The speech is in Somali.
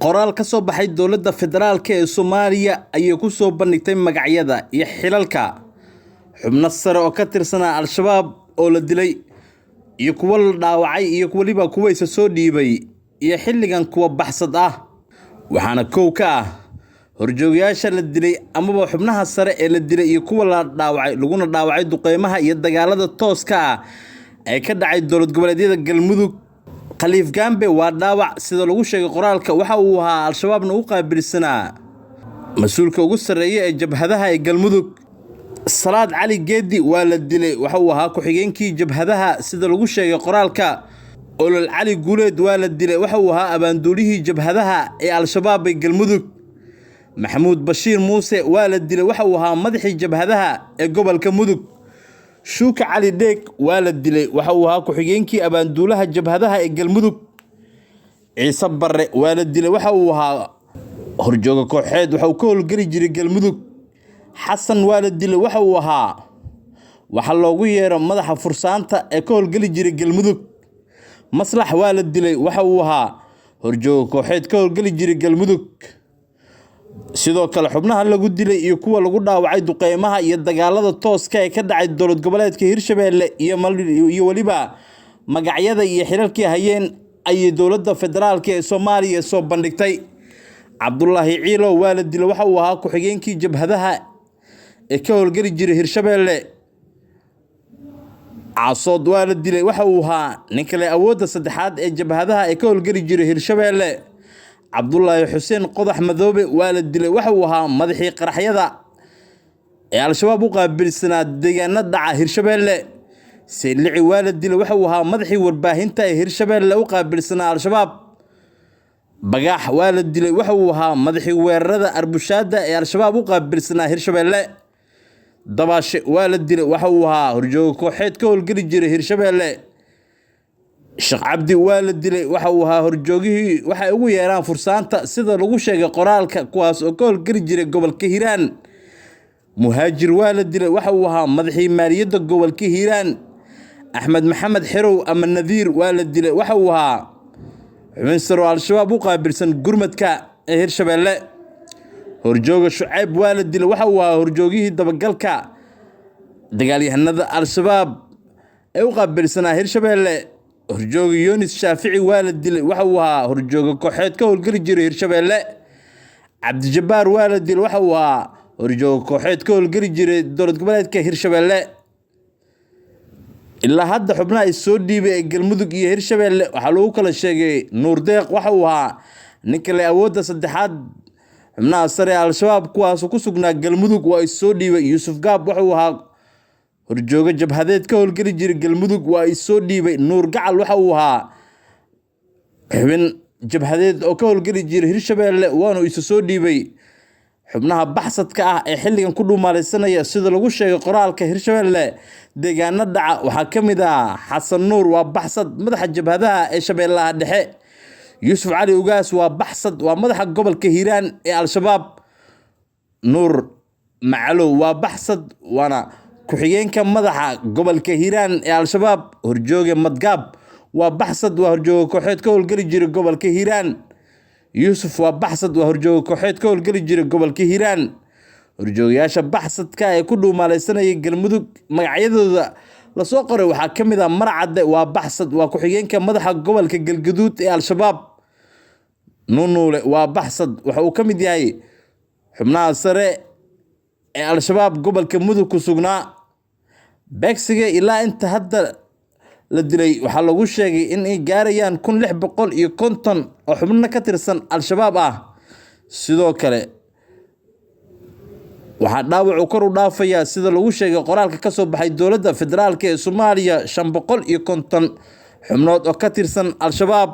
qoraal ka soo baxay dowladda federaalka ee Soomaaliya ayay ku soo bandhigtay magacyada iyo xilalka xubno sare oo ka tirsanaa Al-Shabaab oo la dilay iyo kuwa la dhaawacay iyo waliba kuwa isa soo dhiibay iyo xilligan kuwa baxsad ah waxaana koow ka ah horjoogayaasha la dilay amaba xubnaha sare ee la dilay iyo kuwa la dhaawacay laguna dhaawacay duqeymaha iyo dagaalada tooska ah ee ka dhacay dowlad goboleedyada Galmudug Khaliif Gambe waa dhaawac sida lagu sheegay qoraalka waxa uu ahaa Al-Shabaabna u qaabilsanaa mas'uulka ugu sareeya ee jabhadaha ee Galmudug Salaad Cali Geedi waa la dilay waxa uu ahaa ku-xigeenkii jabhadaha sida lagu sheegay qoraalka Olol Cali Guuleed waa la dilay waxa uu ahaa abaandoolihii jabhadaha ee Al-Shabaab ee Galmudug Maxamuud Bashiir Muuse waa la dilay waxa uu ahaa madaxii jabhadaha ee gobolka Mudug Shuuka Cali Deeg waa la dilay waxa uu ahaa ku-xigeenkii abaandoolaha jabhadaha ee Galmudug Ciise Barre waa la dilay waxa uu ahaa horjooga kooxeed waxa uu ka howlgeli jiray Galmudug Xasan waa la dilay waxa uu ahaa waxa loogu yeero madaxa fursaanta ee ka howlgeli jiray Galmudug Maslax waa la dilay waxa uu ahaa horjooga kooxeed ka howlgeli jiray Galmudug sidoo kale xubnaha lagu dilay iyo kuwa lagu dhaawacay duqeymaha iyo dagaalada tooska ee ka dhacay dowlad goboleedka Hirshabeelle iyo waliba magacyada iyo xilalkii hayeen ay dowladda federaalka ee Soomaaliya soo bandhigtay Cabdullaahi Ciilo waa la dilay waxa uu ahaa ku-xigeenkii jabhadaha ee ka howlgeli jiray Hirshabeelle Caasood waa la dilay waxa uu ahaa nin kale awoodda saddexaad ee jabhadaha ee ka howlgeli jiray Hirshabeelle Cabdullaahi Xuseen Qodax Madoobe waa la dilay waxa uu ahaa madaxii qaraxyada ee Al-Shabaab u qaabilsanaa deegaanada dhaca Hirshabeelle Seelici waa la dilay waxa uu ahaa madaxii warbaahinta ee Hirshabeelle u qaabilsanaa Al-Shabaab Bagax waa la dilay waxa uu ahaa madaxii weerarada arbushaada ee Al-Shabaab u qaabilsanaa Hirshabeelle Dabaashe waa la dilay waxa uu ahaa horjooga kooxeed ka howlgeli jiray Hirshabeelle Sheekh Cabdi waa la dilay waxa uu ahaa horjoogihii waxa ugu yeeraan fursaanta sida lagu sheegay qoraalka kuwaas oo ka howlgeli jiray gobolka Hiiraan Muhaajir waa la dilay waxa uu ahaa madaxii maaliyadda gobolka Hiiraan Axmed Maxamed Xirow ama Nadiir waa la dilay waxa uu ahaa xubin sare oo Al-Shabaab u qaabilsan gurmadka ee Hirshabeelle horjooga Shucayb waa la dilay waxa uu ahaa horjoogihii dabagalka dagaalyahanada Al-Shabaab ee u qaabilsanaa Hirshabeelle horjooga Yunis Shaafici waa la dilay waxa uu ahaa horjooga kooxeed ka howlgeli jiray Hirshabeelle Cabdi Jabbaar waa la dilay waxa uu ahaa horjooga kooxeed ka howlgeli jiray dowlad goboleedka Hirshabeelle ilaa hadda xubnaha ay soo dhiibay ee Galmudug iyo Hirshabeelle waxa lagu kala sheegay Nuur Deeq waxa uu ahaa ninka leh awoodda saddexaad xubnaha sare ee Al-Shabaab kuwaas oo ku sugnaa Galmudug waa ay soo dhiibay Yuusuf Gaab waxa uu ahaa horjooga jabhadeed ka howlgeli jiray Galmudug waa ay soo dhiibay Nuur Gacal waxa uu ahaa xubin jabhadeed oo ka howlgeli jiray Hirshabeelle waana uu soo dhiibay xubnaha baxsadka ah ee xilligan ku dhuumaalaysanaya sida lagu sheegay qoraalka Hirshabeelle deegaanada dhaca waxa kamid ah Xasan Nuur waa baxsad madaxa jabhadaha ee Shabeellaha Dhexe Yuusuf Cali Ugaas waa baxsad waa madaxa gobolka Hiiraan ee Al-Shabaab Nuur Macalow waa baxsad waana ku-xigeenka madaxa gobolka Hiiraan ee Al-Shabaab horjooga Madgaab waa baxsad waa horjooga kooxeed ka howlgeli jiray gobolka Hiiraan Yuusuf waa baxsad waa horjooga kooxeed ka howlgeli jiray gobolka Hiiraan horjoogayaasha baxsadka ee ku dhuumaalaysanaya Galmudug magacyadooda la soo qoray waxa kamid ah Marcade waa baxsad waa ku-xigeenka madaxa gobolka Galgaduud ee Al-Shabaab Nunuule waa baxsad waxa uu kamid yahay xubnaha sare ee Al-Shabaab gobolka Mudug ku sugnaa beegsiga ilaa inta hadda la dilay waxa lagu sheegay in ay gaarayaan 1650 oo xubno ka tirsan Al-Shabaab ah sidoo kale waxa dhaawac kor u dhaafaya sida lagu sheegay qoraalka ka soo baxay dowladda federaalka ee Soomaaliya 550 xubnood oo ka tirsan Al-Shabaab